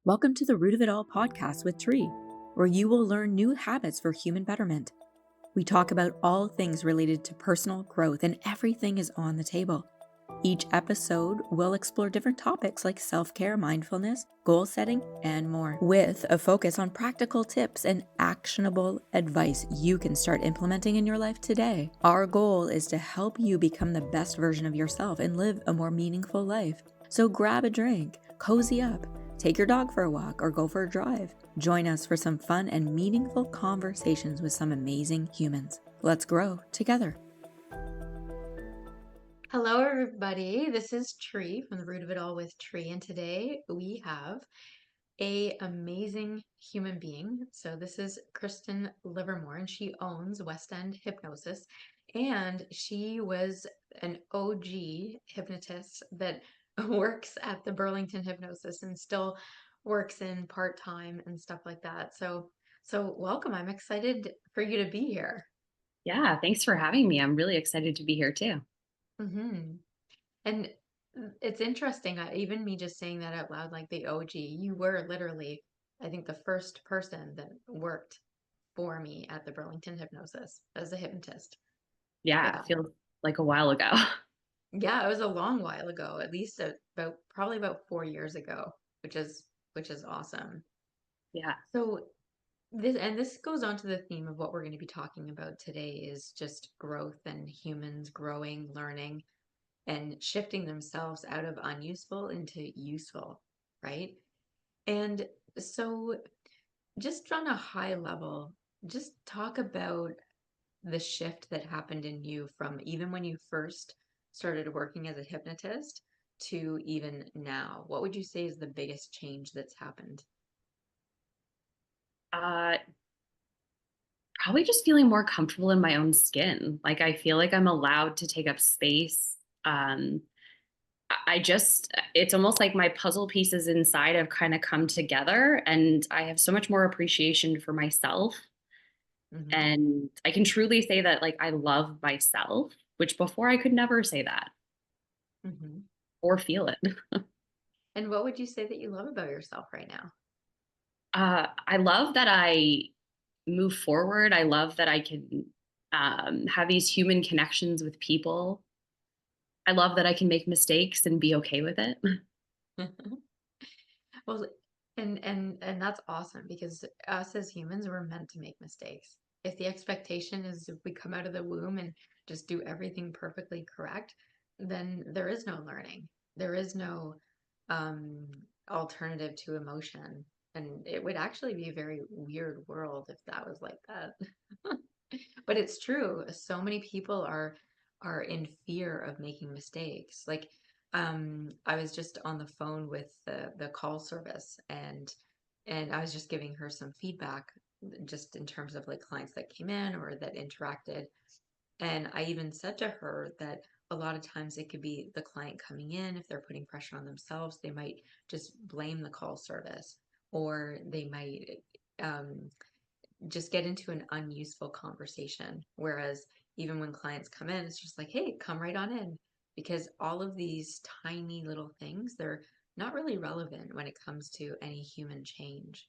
Welcome to the Root of It All podcast with Tree, where you will learn new habits for human betterment. We talk about all things related to personal growth, and everything is on the table. Each episode will explore different topics like self-care, mindfulness, goal setting, and more, with a focus on practical tips and actionable advice you can start implementing in your life today. Our goal is to help you become the best version of yourself and live a more meaningful life. So grab a drink, cozy up, take your dog for a walk, or go for a drive. Join us for some fun and meaningful conversations with some amazing humans. Let's grow together. Hello, everybody. This is Tree from the Root of It All with Tree, and today we have an amazing human being. So this is Kristyn Livermore, and she owns Westend Hypnosis, and she was an OG hypnotist that works at the Burlington Hypnosis and still works in part-time and stuff like that. So welcome. I'm excited for you to be here. Yeah, thanks for having me. I'm really excited to be here too. hmm And it's interesting, even me just saying that out loud, like the OG, you were literally, I think, the first person that worked for me at the Burlington Hypnosis as a hypnotist. Yeah, Yeah. it feels like a while ago. Yeah, it was a long while ago, at least probably about 4 years ago, which is awesome. Yeah. So this goes on to the theme of what we're going to be talking about today is just growth and humans growing, learning, and shifting themselves out of unuseful into useful, right? And so, just on a high level, just talk about the shift that happened in you from even when you first started working as a hypnotist to even now. What would you say is the biggest change that's happened? Uh, Probably just feeling more comfortable in my own skin. Like I feel like I'm allowed to take up space. Um, it's almost like my puzzle pieces inside have kind of come together and I have so much more appreciation for myself. hmm And I can truly say that like I love myself, which before I could never say that hmm or feel it. And what would you say that you love about yourself right now? I love that I move forward. I love that I can have these human connections with people. I love that I can make mistakes and be okay with it. Well, and that's awesome because us as humans, we're meant to make mistakes. If the expectation is if we come out of the womb and just do everything perfectly correct, then there is no learning. There is no um, alternative to emotion. And it would actually be a very weird world if that was like that. But it's true. So many people are in fear of making mistakes. Like I was just on the phone with the call service and I was just giving her some feedback just in terms of like clients that came in or that interacted. And I even said to her that a lot of times it could be the client coming in, if they're putting pressure on themselves, they might just blame the call service or they might um, just get into an unuseful conversation. Whereas even when clients come in, it's just like, hey, come right on in. Because all of these tiny little things, they're not really relevant when it comes to any human change.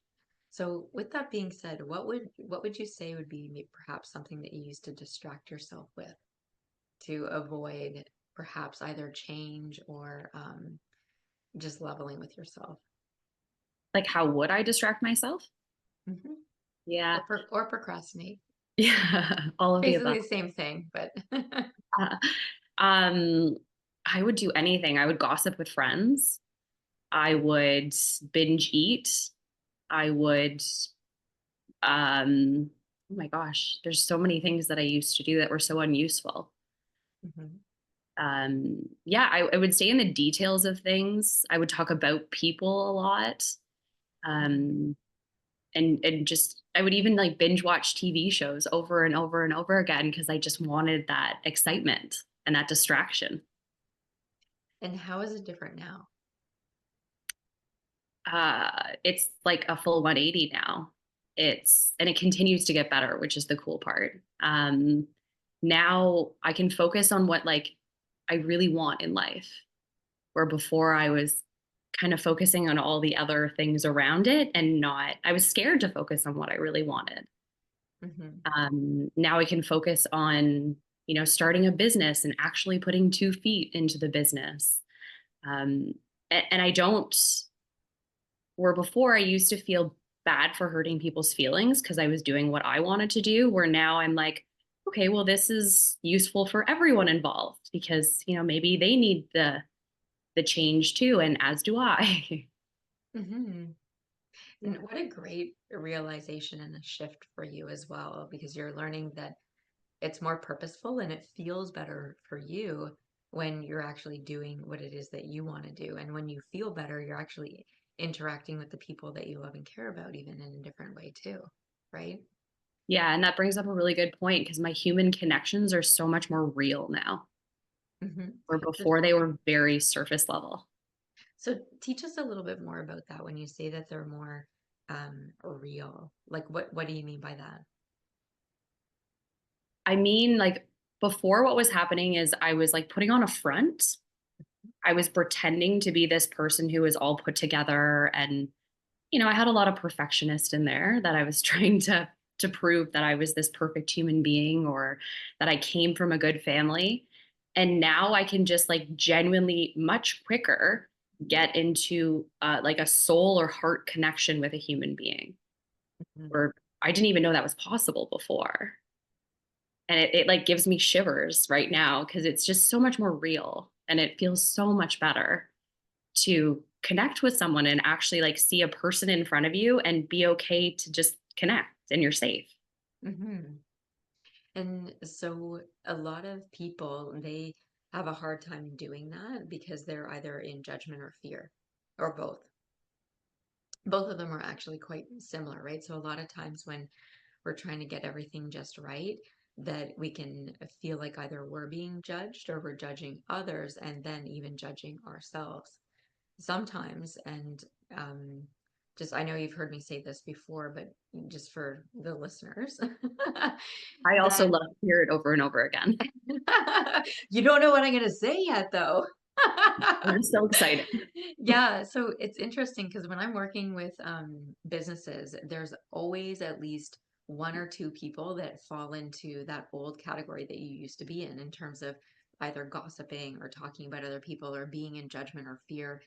So with that being said, what would you say would be perhaps something that you use to distract yourself with to avoid perhaps either change or just leveling with yourself? Like, how would I distract myself? hmm Yeah. or procrastinate. Yeah. All of the above. Basically the same thing, but Uh, um, I would do anything. I would gossip with friends. I would binge eat. I would, oh my gosh, there's so many things that I used to do that were so unuseful. Mhm. Yeah, I would stay in the details of things. I would talk about people a lot. Mhm. Um, and just I would even like binge watch TV shows over and over and over again because I just wanted that excitement and that distraction. And how is it different now? It's like a full 180 now. And it continues to get better, which is the cool part. Now I can focus on what like I really want in life, where before I was kind of focusing on all the other things around it, and not, I was scared to focus on what I really wanted. Hmm. Now I can focus on, starting a business and actually putting 2 feet into the business. Um, and I don't, where before I used to feel bad for hurting people's feelings because I was doing what I wanted to do, where now I'm like, okay, well, this is useful for everyone involved because, maybe they need the change too, and as do I. Hmm. And what a great realization and a shift for you as well, because you're learning that it's more purposeful and it feels better for you when you're actually doing what it is that you want to do. And when you feel better, you're actually interacting with the people that you love and care about, even in a different way, too. Right? Yeah, and that brings up a really good point because my human connections are so much more real now, Hmm. where So, before they were very surface level. so teach us a little bit more about that when you say that they're more real. Like, what do you mean by that? I mean, like, before, what was happening is I was like putting on a front. I was pretending to be this person who was all put together, and I had a lot of perfectionist in there that I was trying to prove that I was this perfect human being, or that I came from a good family. And now I can just like genuinely much quicker get into like a soul or heart connection with a human being, Mhm. where I didn't even know that was possible before. And it like gives me shivers right now because it's just so much more real, and it feels so much better to connect with someone and actually like see a person in front of you and be okay to just connect, and you're safe. Mhm. And so a lot of people, they have a hard time doing that because they're either in judgment or fear, or both. Both of them are actually quite similar, right? So a lot of times when we're trying to get everything just right, that we can feel like either we're being judged or we're judging others and then even judging ourselves sometimes. And um, just, I know you've heard me say this before, but just for the listeners, I also that love to hear it over and over again. you don't know what I'm going to say yet, though. I'm so excited. Yeah, so it's interesting because when I'm working with businesses, there's always at least one or two people that fall into that old category that you used to be in terms of either gossiping or talking about other people or being in judgment or fear.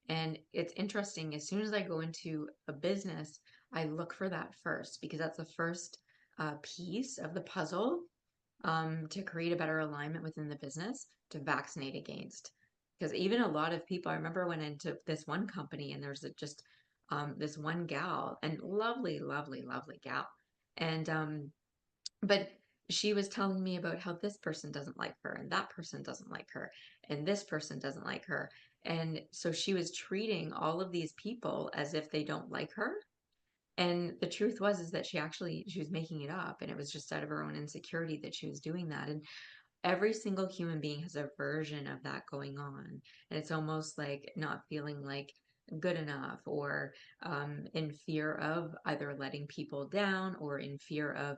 And it's interesting, as soon as I go into a business, I look for that first because that's the first piece of the puzzle to create a better alignment within the business to vaccinate against. Because even a lot of people, I remember I went into this one company and there's just this one gal and lovely, lovely, lovely gal. And but she was telling me about how this person doesn't like her and that person doesn't like her and this person doesn't like her. And so she was treating all of these people as if they don't like her, and the truth was is that she was making it up, and it was just out of her own insecurity that she was doing that. And every single human being has a version of that going on, and it's almost like not feeling like good enough, or in fear of either letting people down, or in fear of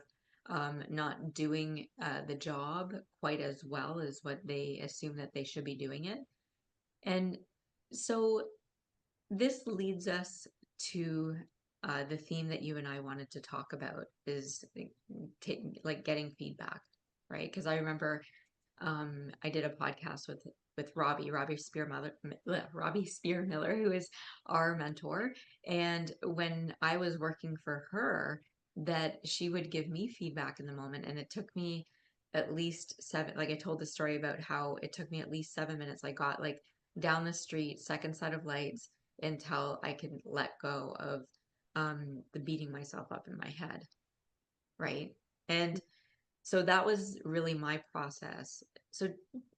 not doing the job quite as well as what they assume that they should be doing it. And so this leads us to the theme that you and I wanted to talk about is like getting feedback, right? Because I remember I did a podcast with Robbie Robbie Spearmiller, who is our mentor. And when I was working for her, that she would give me feedback in the moment, and it took me at least seven. Like I told the story about how it took me at least 7 minutes. I got like down the street, second set of lights, until I could let go of the beating myself up in my head, right? And so that was really my process. So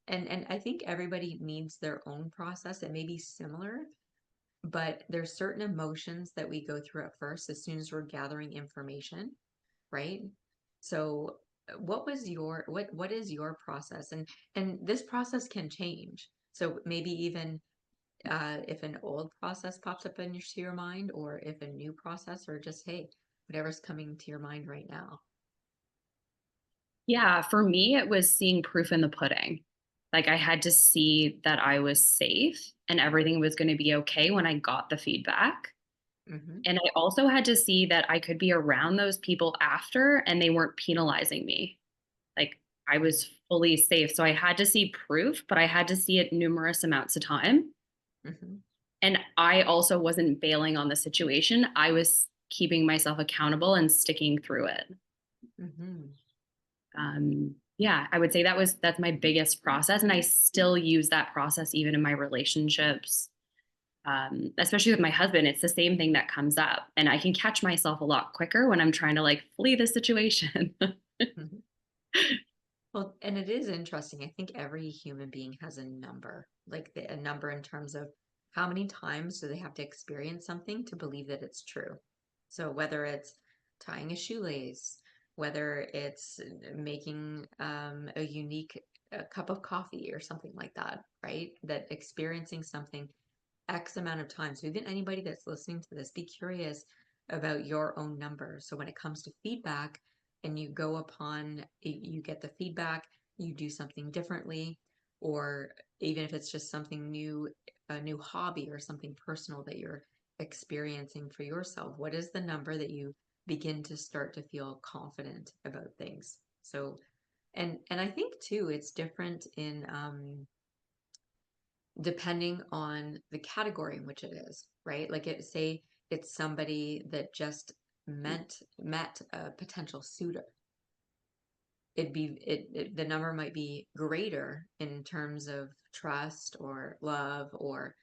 and I think everybody needs their own process. It may be similar, but there's certain emotions that we go through at first as soon as we're gathering information, right? So what is your process? And this process can change. So maybe even if an old process pops up in your mind, or if a new process, or just hey, whatever's coming to your mind right now. Yeah, for me, it was seeing proof in the pudding. Like I had to see that I was safe and everything was going to be okay when I got the feedback. Mm-hmm. And I also had to see that I could be around those people after and they weren't penalizing me. Like I was fully safe. So I had to see proof, but I had to see it numerous amounts of time. Mm-hmm. And I also wasn't bailing on the situation. I was keeping myself accountable and sticking through it. Mm-hmm. Yeah, I would say that's my biggest process. And I still use that process even in my relationships. Especially with my husband, it's the same thing that comes up. And I can catch myself a lot quicker when I'm trying to like flee the situation. Mm-hmm. Well, and it is interesting. I think every human being has a number, like a number in terms of how many times do they have to experience something to believe that it's true. So whether it's tying a shoelace, whether it's making a unique cup of coffee or something like that, right? That experiencing something X amount of time. So even anybody that's listening to this, be curious about your own number. So when it comes to feedback and you go upon, you get the feedback, you do something differently, or even if it's just something new, a new hobby or something personal that you're experiencing for yourself, what is the number that you begin to start to feel confident about things? So, and I think too, it's different in depending on the category in which it is, right? Like it say it's somebody that just met a potential suitor. The number might be greater in terms of trust or love or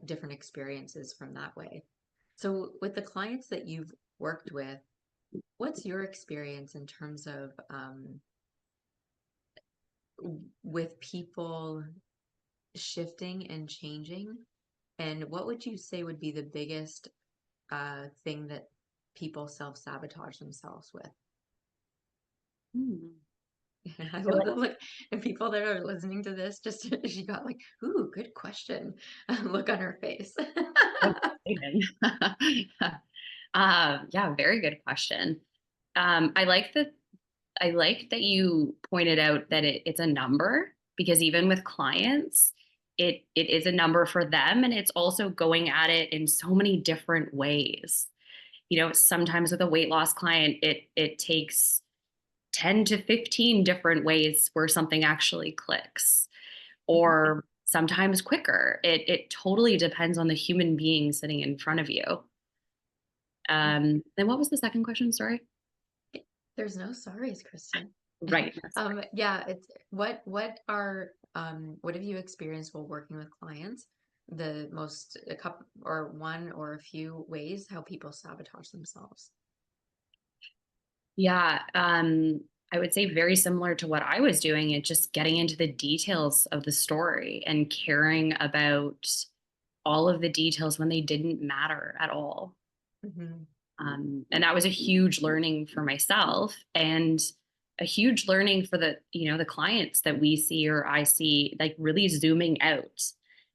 different experiences from that way. So with the clients that you've worked with, what's your experience in terms of with people shifting and changing? And what would you say would be the biggest thing that people self-sabotage themselves with? Hmm. I I love that. Look, and people that are listening to this, just she got like, "Ooh, good question." Look on her face. like, yeah, very good question. I like that. I like that you pointed out that it's a number because even with clients, it is a number for them, and it's also going at it in so many different ways. Sometimes with a weight loss client, it takes 10 to 15 different ways where something actually clicks, Mhm. or sometimes quicker. It totally depends on the human being sitting in front of you. Yeah. Then what was the second question? Sorry. There's no sorries, Kristen. Right. That's right. Yeah, it's what have you experienced while working with clients? The most a couple or one or a few ways how people sabotage themselves. Yeah. I would say very similar to what I was doing, and just getting into the details of the story and caring about all of the details when they didn't matter at all. Hmm. And that was a huge learning for myself and a huge learning for the clients that we see or I see, like really zooming out.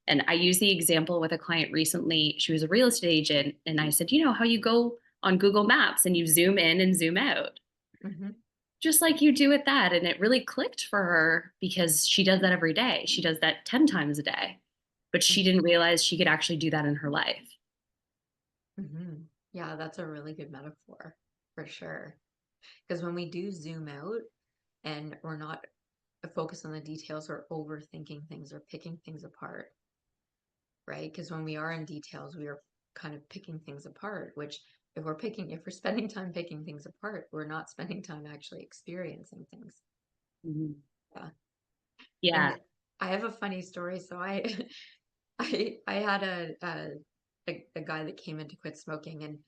And I used the example with a client recently. She was a real estate agent. And I said, how you go on Google Maps and you zoom in and zoom out, Hmm. just like you do with that. And it really clicked for her because she does that every day. She does that 10 times a day, but she Hmm. didn't realize she could actually do that in her life. Hmm. Yeah, that's a really good metaphor for sure. Because when we do zoom out and we're not focused on the details or overthinking things or picking things apart, right? Because when we are in details, we are kind of picking things apart, which if we're spending time picking things apart, we're not spending time actually experiencing things. Mhm. Yeah. Yeah. And I have a funny story. So I had a guy that came in to quit smoking and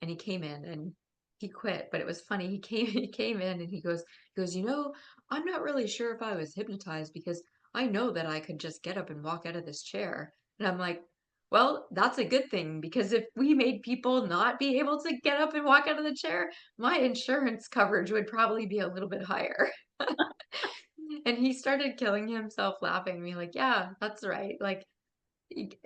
he came in and he quit, but it was funny. He came in and he goes, I'm not really sure if I was hypnotized because I know that I could just get up and walk out of this chair. And I'm like, well, that's a good thing because if we made people not be able to get up and walk out of the chair, my insurance coverage would probably be a little bit higher. And he started killing himself laughing, me like, yeah, that's right. Like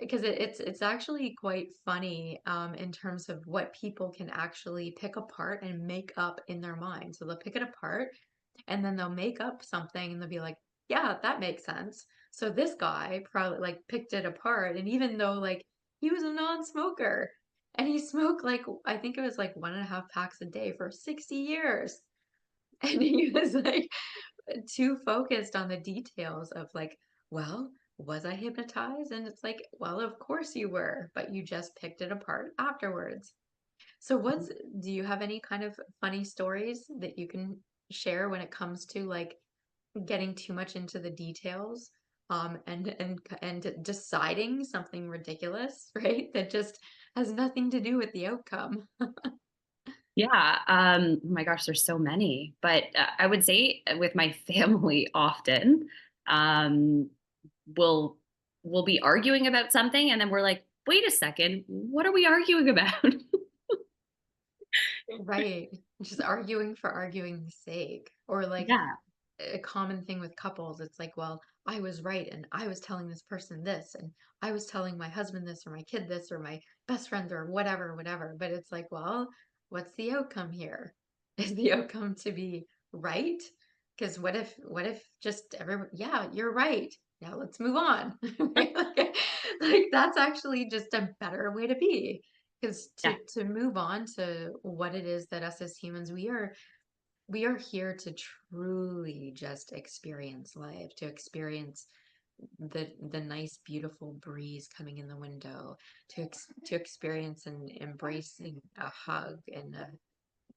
because it's actually quite funny in terms of what people can actually pick apart and make up in their mind. So they'll pick it apart and then they'll make up something and they'll be like, yeah, that makes sense. So this guy probably like picked it apart. And even though like he was a non-smoker and he smoked like, I think it was like 1.5 packs a day for 60 years. And he was like too focused on the details of like, well, was I hypnotized? And it's like, well, of course you were, but you just picked it apart afterwards. So do you have any kind of funny stories that you can share when it comes to like getting too much into the details, and deciding something ridiculous, right? That just has nothing to do with the outcome. Yeah, oh my gosh, there's so many, but, I would say with my family often, um, we'll we'll be arguing about something, and then we're like, "Wait a second, what are we arguing about?" Right. Just arguing for arguing's sake. Or like Yeah, a common thing with couples, it's like, well, I was right and I was telling this person this and I was telling my husband this or my kid this or my best friends or whatever, whatever. But it's like, well, what's the outcome here? Is the outcome to be right? Because what if just everyone, yeah, you're right. Now let's move on. Right? Like that's actually just a better way to be. Because yeah. to move on to what it is that us as humans, we are here to truly just experience life, to experience the nice, beautiful breeze coming in the window, to experience and embracing a hug, and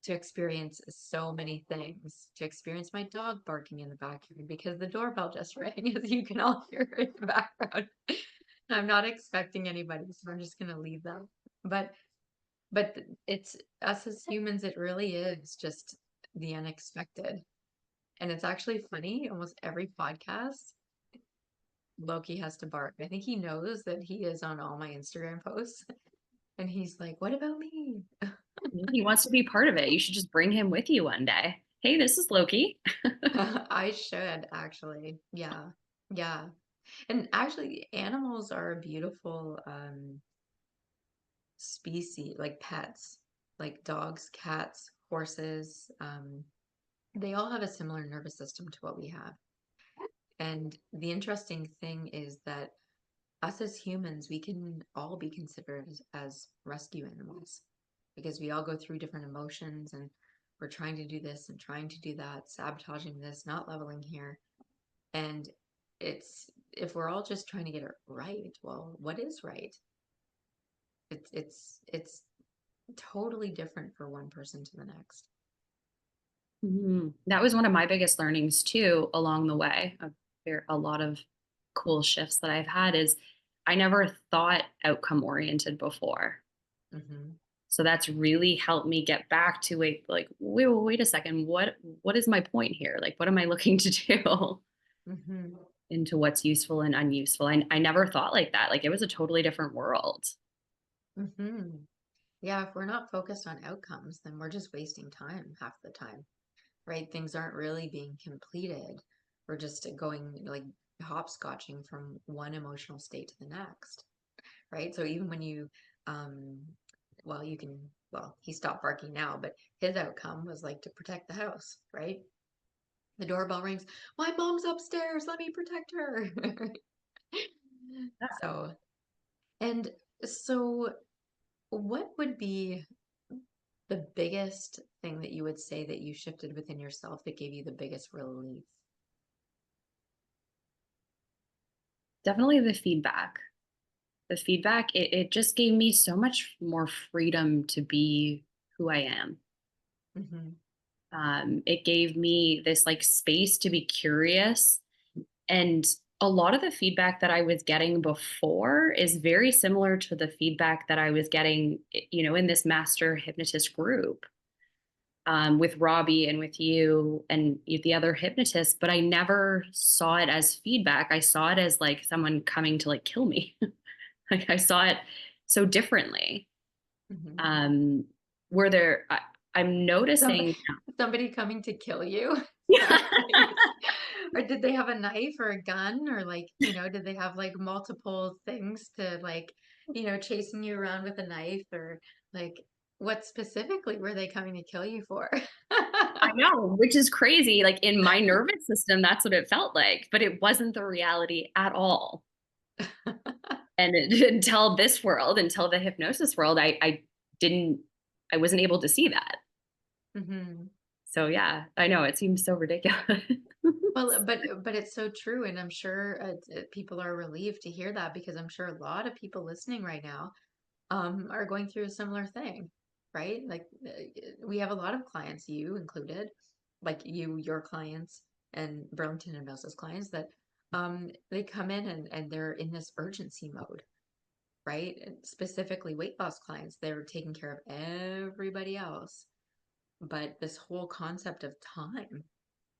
to experience so many things, to experience my dog barking in the backyard because the doorbell just rang, as you can all hear in the background. I'm not expecting anybody, so I'm just gonna leave that. But it's us as humans, it really is just the unexpected. And it's actually funny, almost every podcast, Loki has to bark. I think he knows that he is on all my Instagram posts. And he's like, what about me? He wants to be part of it. You should just bring him with you one day. "Hey, this is Loki." I should actually. Yeah. Yeah. And actually, animals are a beautiful species, like pets, like dogs, cats, horses. They all have a similar nervous system to what we have. And the interesting thing is that us as humans, we can all be considered as rescue animals because we all go through different emotions and we're trying to do this and trying to do that, sabotaging this, not leveling here. And it's if we're all just trying to get it right, well, what is right? It's totally different for one person to the next. Mhm. That was one of my biggest learnings too along the way. A lot of cool shifts that I've had is I never thought outcome oriented before. Hmm. So that's really helped me get back to wait a second, what is my point here? Like what am I looking to do Hmm. into what's useful and unuseful? I never thought like that. Like it was a totally different world. Hmm. Yeah, if we're not focused on outcomes, then we're just wasting time half the time, right? Things aren't really being completed. We're just going like hopscotching from one emotional state to the next, right? So even when um, well, you can, well, he stopped barking now, but his outcome was like to protect the house, right? The doorbell rings. My mom's upstairs. Let me protect her. So, and so what would be the biggest thing that you would say that you shifted within yourself that gave you the biggest relief? Definitely the feedback. The feedback, it just gave me so much more freedom to be who I am. Hmm. It gave me this like space to be curious. And a lot of the feedback that I was getting before is very similar to the feedback that I was getting, in this master hypnotist group, with Robbie and with you and the other hypnotists. But I never saw it as feedback. I saw it as like someone coming to like kill me. Like I saw it so differently. Hmm. Um, where I'm Somebody, noticing. somebody coming to kill you. Yeah. Or did they have a knife or a gun or like, did they have like multiple things to like, chasing you around with a knife or like, What specifically were they coming to kill you for? I know, which is crazy. Like in my nervous system, that's what it felt like, but it wasn't the reality at all. And until this world, until the hypnosis world, I didn't, I wasn't able to see that. Mhm. So yeah, I know it seems so ridiculous. Well, but it's so true, and I'm sure people are relieved to hear that because I'm sure a lot of people listening right now are going through a similar thing, right? Like we have a lot of clients, you included, like your clients, and Burlington Hypnosis clients that they come in and they're in this urgency mode, right? And specifically weight loss clients, they're taking care of everybody else, but this whole concept of time,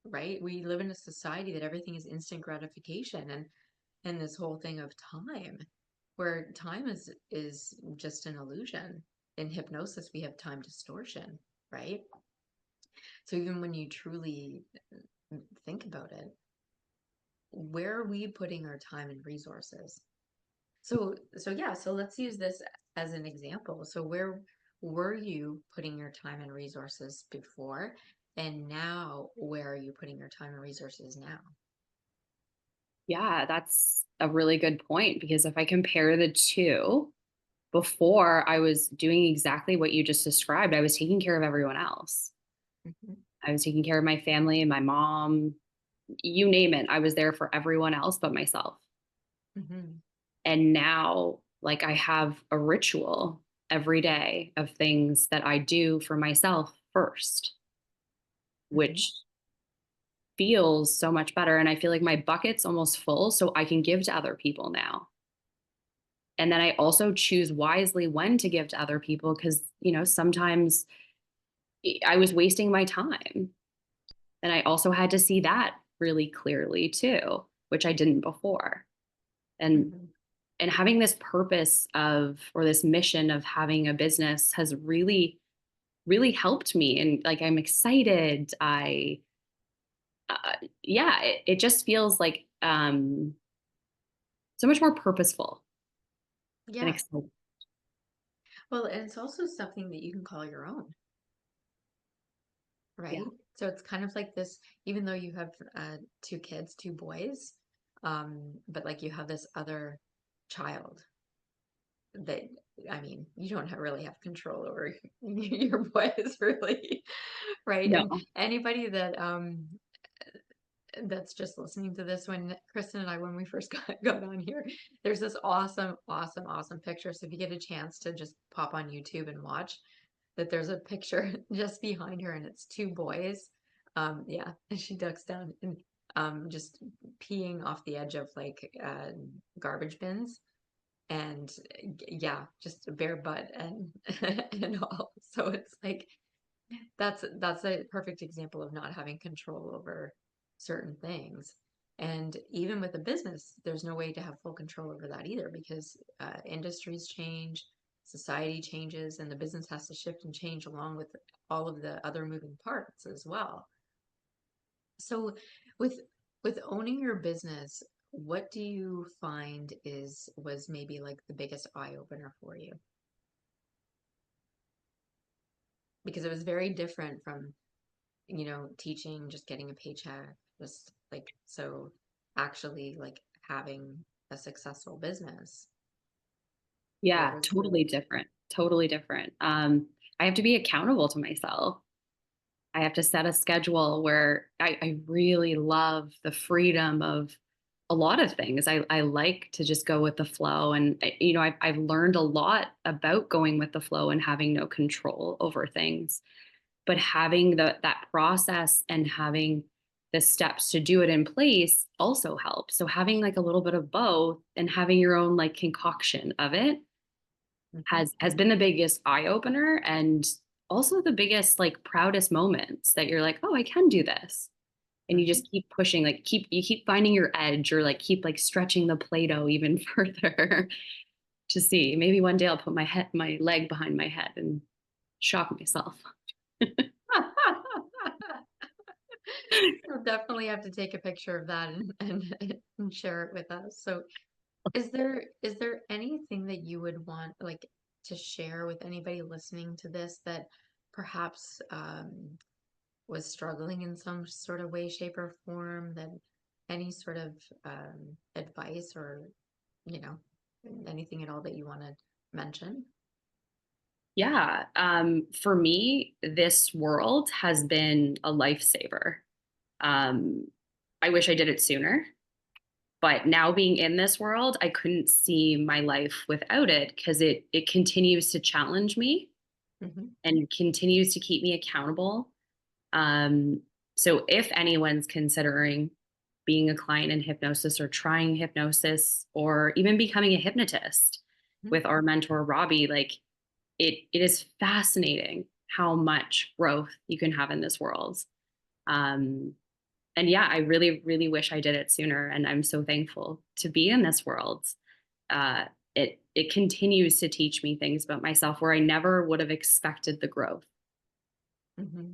right? We live in a society that everything is instant gratification, and this whole thing of time, where time is just an illusion. In hypnosis, we have time distortion, right? So even when you truly think about it, where are we putting our time and resources? So yeah, so let's use this as an example. So where were you putting your time and resources before? And now where are you putting your time and resources now? Yeah, that's a really good point because if I compare the two, before I was doing exactly what you just described, I was taking care of everyone else. Mhm. I was taking care of my family, my mom, you name it. I was there for everyone else but myself. Mhm. And now, like, I have a ritual every day of things that I do for myself first, Mhm. which feels so much better. And I feel like my bucket's almost full, so I can give to other people now. And then I also choose wisely when to give to other people because, sometimes I was wasting my time. And I also had to see that really clearly too, which I didn't before. And Mhm. and having this purpose of or this mission of having a business has really helped me, and like I'm excited. I Yeah, it just feels like so much more purposeful and Yeah. exciting. Well, and it's also something that you can call your own, Yeah. right? So it's kind of like this, even though you have two kids, two boys, but like you have this other child that, I mean, you don't really have control over your boys, really, right? And No. anybody that that's just listening to this, when Kristen and I, when we first got on here, there's this awesome picture. So if you get a chance to just pop on YouTube and watch, that there's a picture just behind her and it's two boys. Yeah, and she ducks down and just peeing off the edge of like garbage bins, and yeah, just a bare butt and and all. So it's like that's a perfect example of not having control over certain things. And even with a business, there's no way to have full control over that either because industries change, society changes, and the business has to shift and change along with all of the other moving parts as well. So with with owning your business, what do you find is was maybe like the biggest eye opener for you? Because it was very different from teaching, just getting a paycheck, just like so actually like having a successful business. What Yeah, was the totally different. Totally different. I have to be accountable to myself. I have to set a schedule where I really love the freedom of a lot of things. I like to just go with the flow. And, I've learned a lot about going with the flow and having no control over things. But having that process and having the steps to do it in place also helps. So having like a little bit of both and having your own like concoction of it Mhm. has been the biggest eye opener and also the biggest like proudest moments that you're like, oh, I can do this. And you Mhm. just keep pushing, like you keep finding your edge or like keep like stretching the Play-Doh even further to see. Maybe one day I'll put my leg behind my head and shock myself. We'll definitely have to take a picture of that and share it with us. So is there anything that you would want like to share with anybody listening to this that perhaps was struggling in some sort of way, shape, or form, that any sort of advice or, you know, anything at all that you want to mention? Yeah. For me, this world has been a lifesaver. Um, I wish I did it sooner, but now being in this world, I couldn't see my life without it because it continues to challenge me Hmm. and continues to keep me accountable. Um, so if anyone's considering being a client in hypnosis or trying hypnosis or even becoming a hypnotist with our mentor Robbie, like it is fascinating how much growth you can have in this world. Um, and yeah, I really, really wish I did it sooner. And I'm so thankful to be in this world. Uh, it continues to teach me things about myself where I never would have expected the growth. Hmm.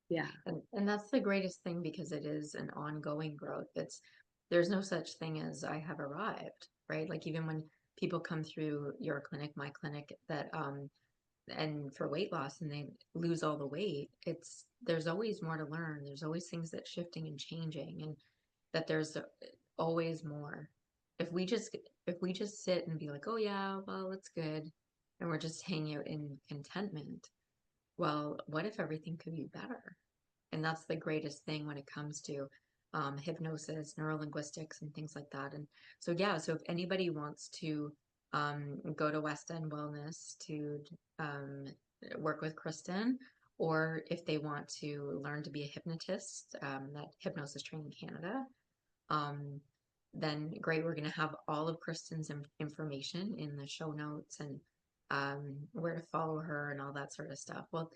Yeah. And that's the greatest thing, because it is an ongoing growth. There's no such thing as I have arrived, right? Like even when people come through your clinic, my clinic, that and for weight loss and they lose all the weight, there's always more to learn. There's always things that's shifting and changing, and that there's always more. If we just if we just sit and be like, oh yeah, well, it's good, and we're just hanging out in contentment, well, what if everything could be better? And that's the greatest thing when it comes to hypnosis, neurolinguistics, and things like that. And so, yeah, so if anybody wants to go to Westend Wellness to um, work with Kristyn, or if they want to learn to be a hypnotist, that Hypnosis Training Canada, um, then great. We're going to have all of Kristyn's information in the show notes, and where to follow her and all that sort of stuff. Well,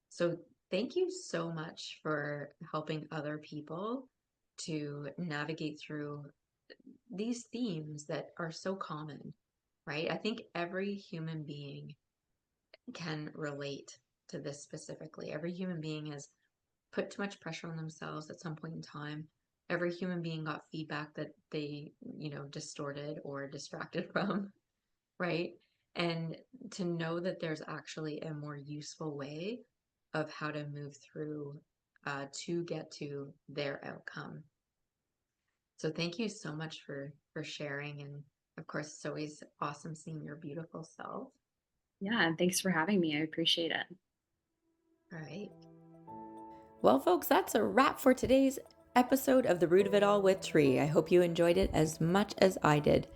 so thank you so much for helping other people to navigate through these themes that are so common, right? I think every human being can relate to this specifically. Every human being has put too much pressure on themselves at some point in time. Every human being got feedback that they, distorted or distracted from, right? And to know that there's actually a more useful way of how to move through to get to their outcome. So thank you so much for sharing, and of course it's always awesome seeing your beautiful self. Yeah. And thanks for having me. I appreciate it. All right. Well, folks, that's a wrap for today's episode of The Root of It All with Tree. I hope you enjoyed it as much as I did.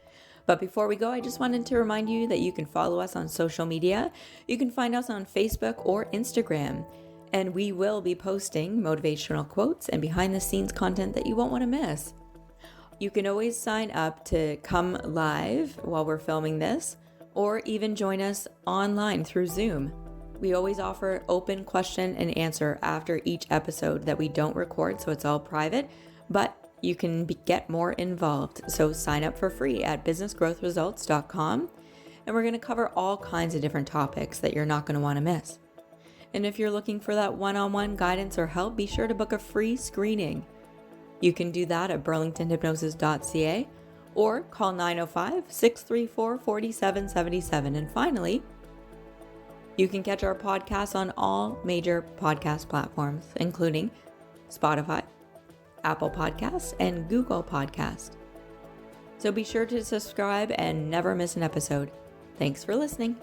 But before we go, I just wanted to remind you that you can follow us on social media. You can find us on Facebook or Instagram. And we will be posting motivational quotes and behind the scenes content that you won't want to miss. You can always sign up to come live while we're filming this, or even join us online through Zoom. We always offer open question and answer after each episode that we don't record, so it's all private, but you can get more involved. So sign up for free at businessgrowthresults.com, and we're going to cover all kinds of different topics that you're not going to want to miss. And if you're looking for that one-on-one guidance or help, be sure to book a free screening. You can do that at burlingtonhypnosis.ca or call 905-634-4777. And finally, you can catch our podcast on all major podcast platforms, including Spotify, Apple Podcasts, and Google Podcasts. So be sure to subscribe and never miss an episode. Thanks for listening.